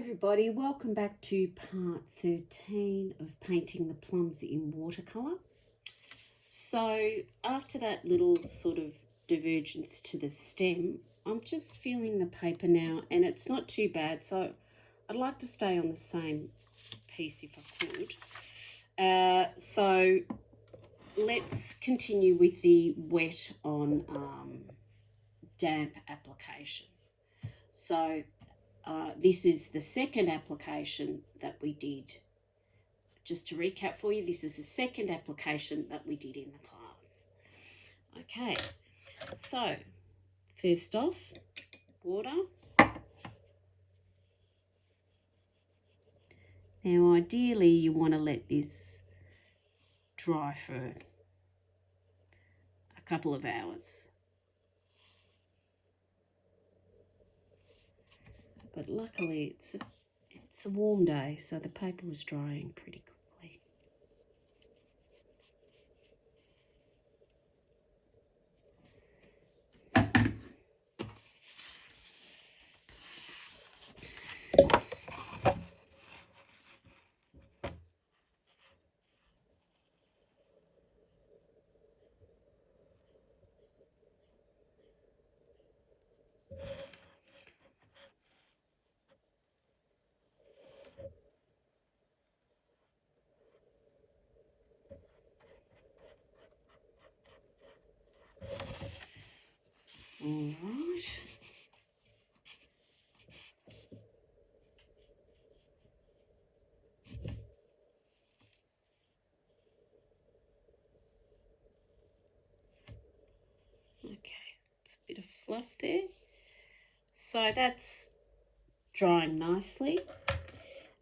Everybody, welcome back to part 13 of painting the plums in watercolour. So after that little sort of divergence to the stem, I'm just feeling the paper now, and it's not too bad, so I'd like to stay on the same piece if I could. So let's continue with the wet on damp application. So this is the second application that we did. Just to recap for you, this is the second application that we did in the class. Okay, so first off, water. Now ideally you want to let this dry for a couple of hours. But luckily it's a warm day, so the paper was drying pretty quickly. All right. Okay, it's a bit of fluff there. So that's drying nicely.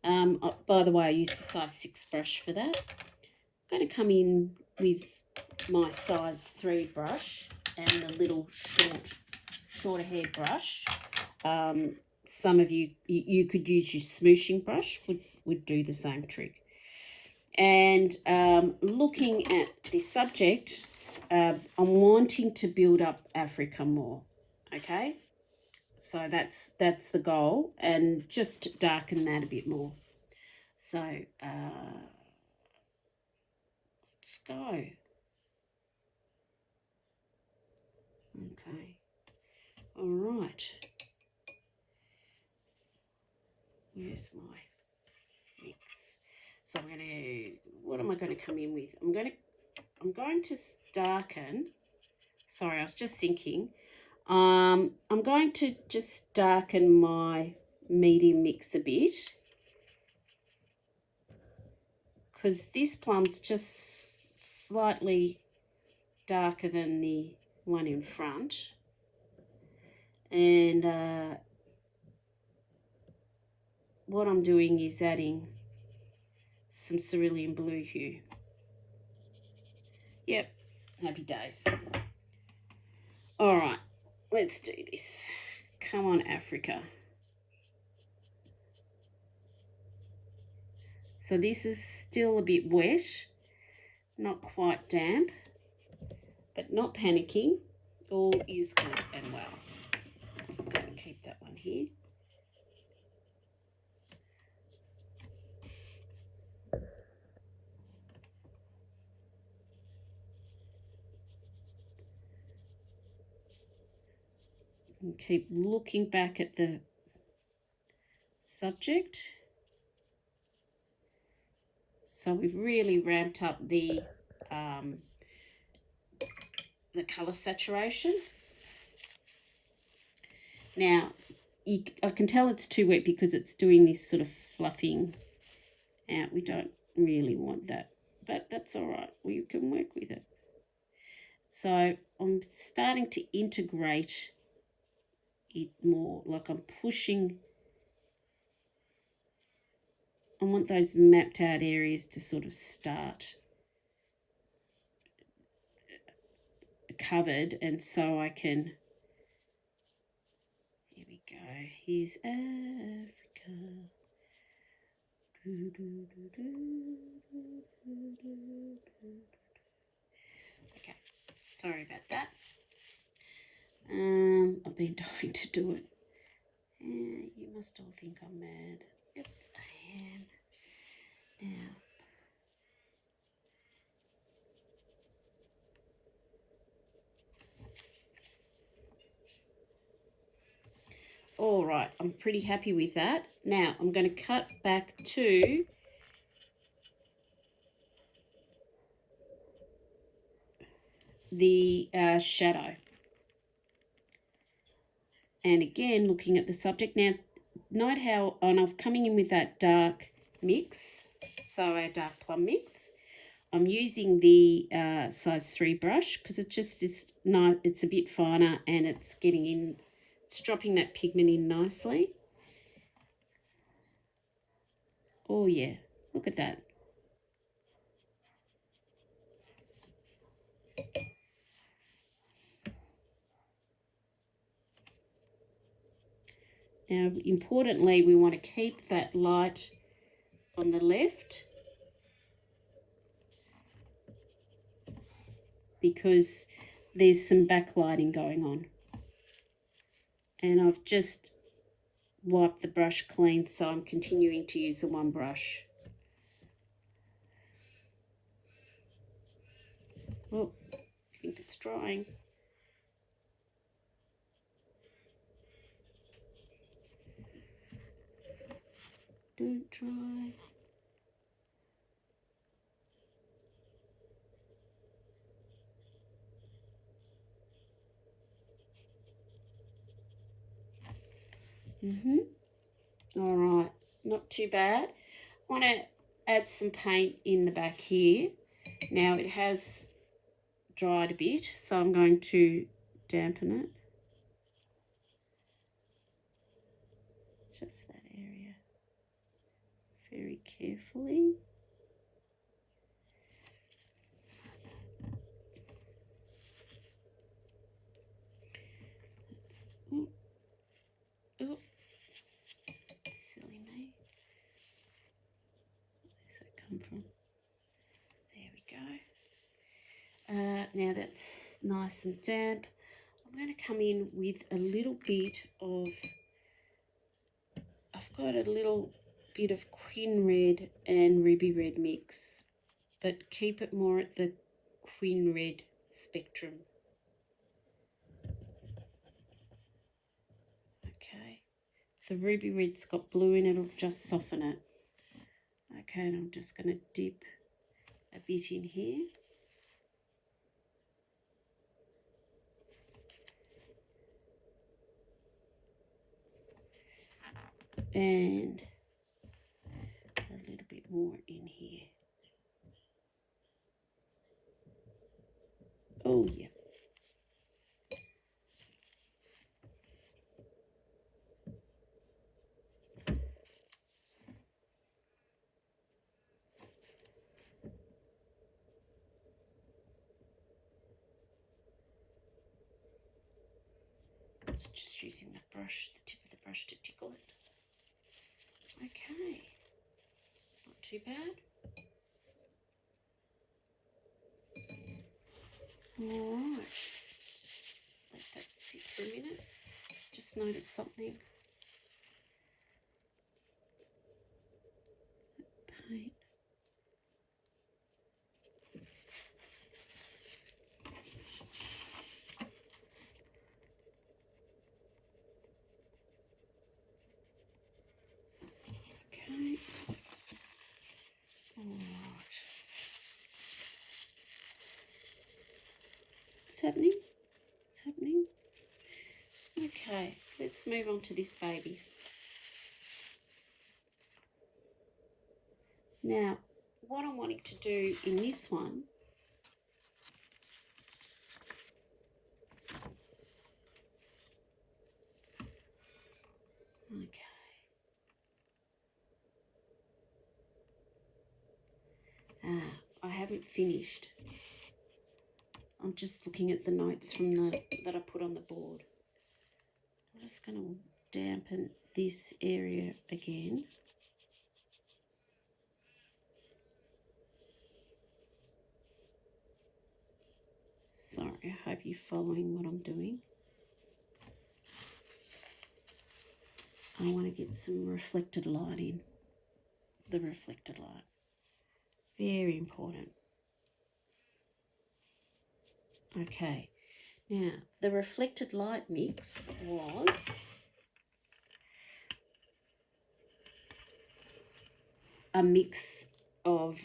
By the way, I used a size 6 brush for that. I'm going to come in with my size 3 brush and the little shorter hair brush. Some of you could use your smooshing brush, would do the same trick. And looking at the subject, I'm wanting to build up Africa more, okay? So that's the goal, and just darken that a bit more. So let's go. Okay. All right. Where's my mix? So what am I going to come in with? I'm going to darken. Sorry, I was just thinking. I'm going to just darken my medium mix a bit, because this plum's just slightly darker than the one in front. And what I'm doing is adding some cerulean blue hue. Yep, happy days. All right, let's do this. Come on, Africa. So this is still a bit wet, not quite damp, but not panicking. All is good and well. I'm going to keep that one here. And keep looking back at the subject. So we've really ramped up the colour saturation. Now, I can tell it's too wet because it's doing this sort of fluffing out. We don't really want that, but that's all right. We can work with it. So I'm starting to integrate it more, like I'm pushing. I want those mapped out areas to sort of start covered, and so I can, here we go, here's Africa. Okay, sorry about that. I've been dying to do it. You must all think I'm mad. Yep, I am. Now, all right, I'm pretty happy with that. Now, I'm going to cut back to the shadow. And again, looking at the subject. Now, note how I'm coming in with that dark mix, so our dark plum mix. I'm using the size 3 brush because it just is nice. It's a bit finer and it's getting in, it's dropping that pigment in nicely. Oh yeah, look at that. Now, importantly, we want to keep that light on the left because there's some backlighting going on. And I've just wiped the brush clean, so I'm continuing to use the one brush. Oh, I think it's drying. Don't dry. All right, not too bad. I want to add some paint in the back here. Now it has dried a bit, so I'm going to dampen it. Just that area. Very carefully. Oh, silly me. Where's that come from? There we go. Now that's nice and damp. I'm going to come in with a little bit of, I've got a little bit of Quin Red and Ruby Red mix, but keep it more at the Quin Red spectrum. Okay, the Ruby Red's got blue in it, it'll just soften it. Okay, and I'm just going to dip a bit in here. And a little bit more in here. Oh yeah. It's just using the brush, the tip of the brush to tickle it. Okay, not too bad. Alright, just let that sit for a minute. Just notice something. Paint. Okay. Alright. What's happening? What's happening? Okay, let's move on to this baby. Now, what I'm wanting to do in this one I haven't finished. I'm just looking at the notes from that I put on the board. I'm just going to dampen this area again. Sorry, I hope you're following what I'm doing. I want to get some reflected light in. The reflected light. Very important. Okay. Now, the reflected light mix was a mix of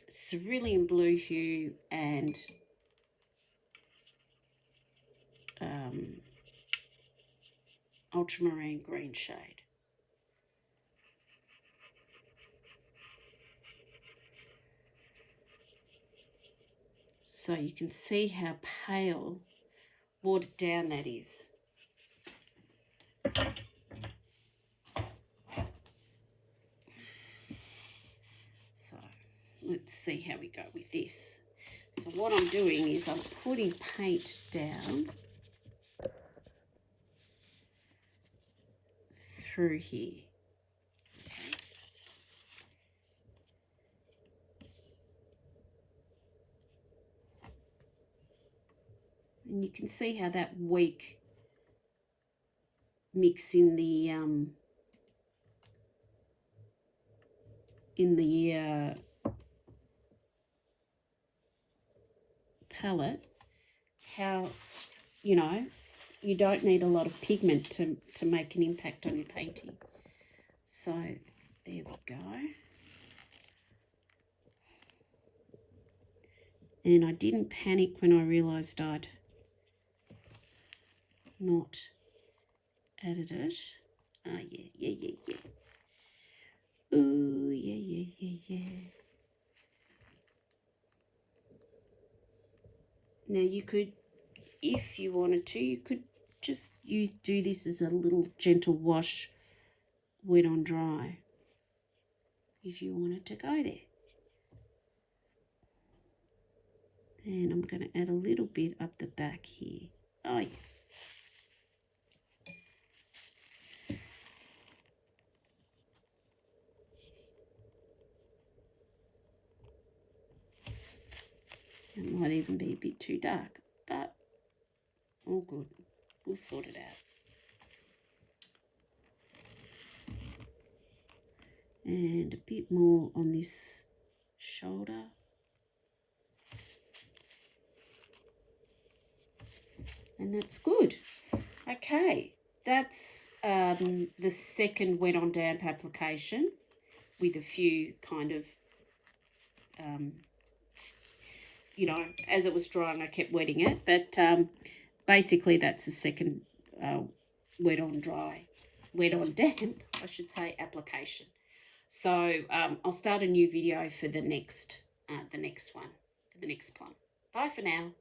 cerulean blue hue and ultramarine green shade. So you can see how pale, watered down that is. So let's see how we go with this. So what I'm doing is I'm putting paint down through here. Okay. And you can see how that weak mix in the palette, how, you know, you don't need a lot of pigment to make an impact on your painting. So there we go. And I didn't panic when I realised I'd not added it. Oh, yeah. Ooh, yeah. Now you could, if you wanted to, you could just do this as a little gentle wash, wet on dry, if you wanted to go there. And I'm going to add a little bit up the back here. Oh, yeah. It might even be a bit too dark, but all good. We'll sort it out. And a bit more on this shoulder. And that's good. Okay, that's the second wet on damp application with a few kind of, you know, as it was drying I kept wetting it, but basically that's the second wet on damp, I should say, application. So I'll start a new video for the next one, the next plum. Bye for now.